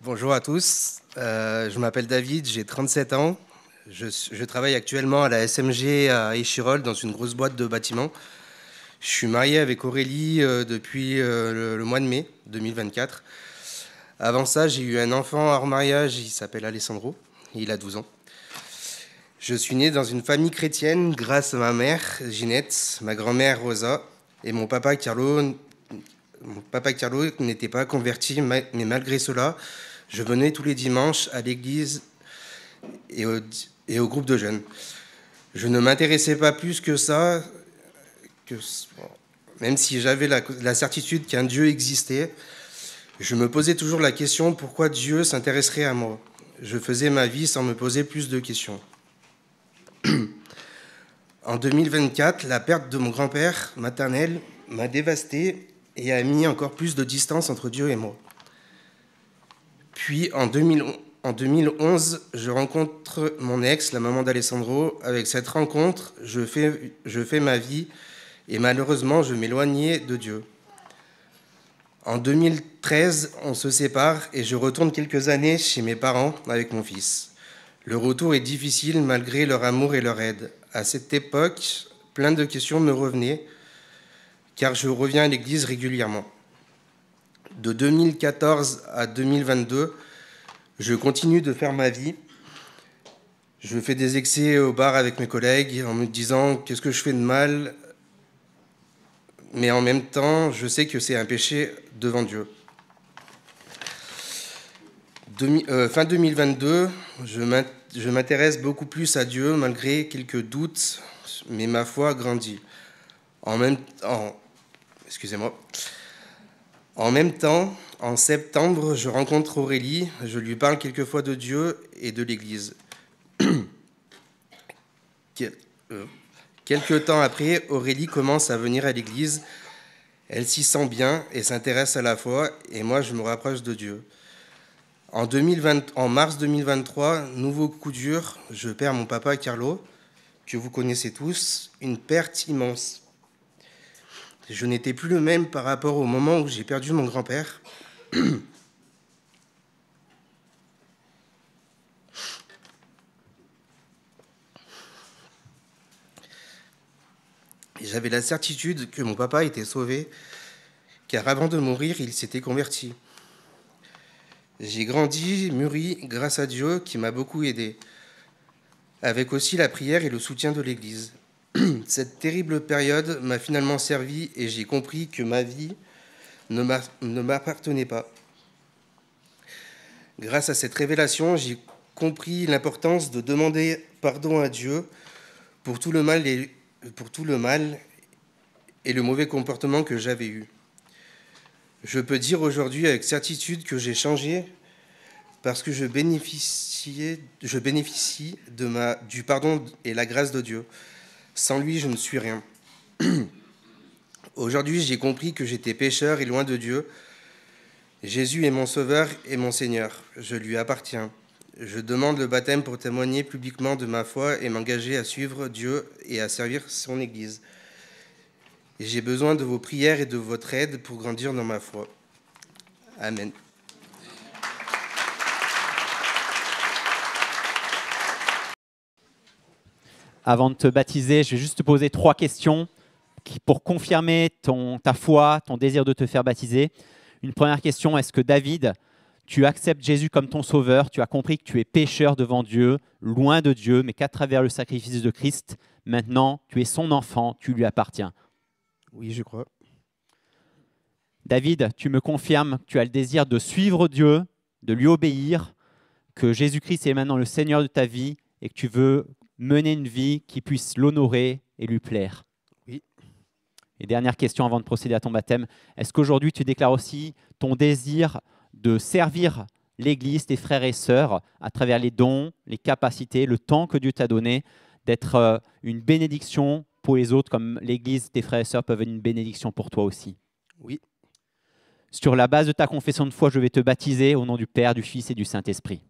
Bonjour à tous, je m'appelle David, j'ai 37 ans. Je travaille actuellement à la SMG à Échirolles dans une grosse boîte de bâtiments. Je suis marié avec Aurélie depuis le mois de mai 2024. Avant ça, j'ai eu un enfant hors mariage, il s'appelle Alessandro, il a 12 ans. Je suis né dans une famille chrétienne grâce à ma mère, Ginette, ma grand-mère, Rosa, et mon papa, Carlo. Mon papa Carlo n'était pas converti, mais malgré cela, je venais tous les dimanches à l'église et au groupe de jeunes. Je ne m'intéressais pas plus que ça, même si j'avais la certitude qu'un Dieu existait, je me posais toujours la question pourquoi Dieu s'intéresserait à moi. Je faisais ma vie sans me poser plus de questions. En 2024, la perte de mon grand-père maternel m'a dévasté et a mis encore plus de distance entre Dieu et moi. Puis en 2011, je rencontre mon ex, la maman d'Alessandro. Avec cette rencontre, je fais ma vie et malheureusement, je m'éloignais de Dieu. En 2013, on se sépare et je retourne quelques années chez mes parents avec mon fils. Le retour est difficile malgré leur amour et leur aide. À cette époque, plein de questions me revenaient car je reviens à l'église régulièrement. De 2014 à 2022, je continue de faire ma vie. Je fais des excès au bar avec mes collègues en me disant qu'est-ce que je fais de mal, mais en même temps, je sais que c'est un péché devant Dieu. Fin 2022, je m'intéresse beaucoup plus à Dieu malgré quelques doutes, mais ma foi grandit. En même temps, en septembre, je rencontre Aurélie, je lui parle quelquefois de Dieu et de l'Église. Quelque temps après, Aurélie commence à venir à l'Église. Elle s'y sent bien et s'intéresse à la foi, et moi, je me rapproche de Dieu. En mars 2023, nouveau coup dur, je perds mon papa Carlo, que vous connaissez tous, une perte immense. Je n'étais plus le même par rapport au moment où j'ai perdu mon grand-père. J'avais la certitude que mon papa était sauvé, car avant de mourir, il s'était converti. J'ai grandi, mûri, grâce à Dieu qui m'a beaucoup aidé, avec aussi la prière et le soutien de l'Église. Cette terrible période m'a finalement servi et j'ai compris que ma vie ne m'appartenait pas. Grâce à cette révélation, j'ai compris l'importance de demander pardon à Dieu pour tout le mal et le mauvais comportement que j'avais eu. Je peux dire aujourd'hui avec certitude que j'ai changé parce que je bénéficie du pardon et la grâce de Dieu. Sans lui, je ne suis rien. Aujourd'hui, j'ai compris que j'étais pécheur et loin de Dieu. Jésus est mon sauveur et mon Seigneur. Je lui appartiens. Je demande le baptême pour témoigner publiquement de ma foi et m'engager à suivre Dieu et à servir son Église. Et j'ai besoin de vos prières et de votre aide pour grandir dans ma foi. Amen. Avant de te baptiser, je vais juste te poser 3 questions pour confirmer ta foi, ton désir de te faire baptiser. Une première question, est-ce que David, tu acceptes Jésus comme ton sauveur, tu as compris que tu es pécheur devant Dieu, loin de Dieu, mais qu'à travers le sacrifice de Christ, maintenant, tu es son enfant, tu lui appartiens? Oui, je crois. David, tu me confirmes que tu as le désir de suivre Dieu, de lui obéir, que Jésus-Christ est maintenant le Seigneur de ta vie et que tu veux mener une vie qui puisse l'honorer et lui plaire. Oui. Et dernière question avant de procéder à ton baptême, est-ce qu'aujourd'hui tu déclares aussi ton désir de servir l'Église, tes frères et sœurs, à travers les dons, les capacités, le temps que Dieu t'a donné, d'être une bénédiction pour les autres, comme l'Église, tes frères et sœurs peuvent être une bénédiction pour toi aussi? Oui. Sur la base de ta confession de foi, je vais te baptiser au nom du Père, du Fils et du Saint-Esprit.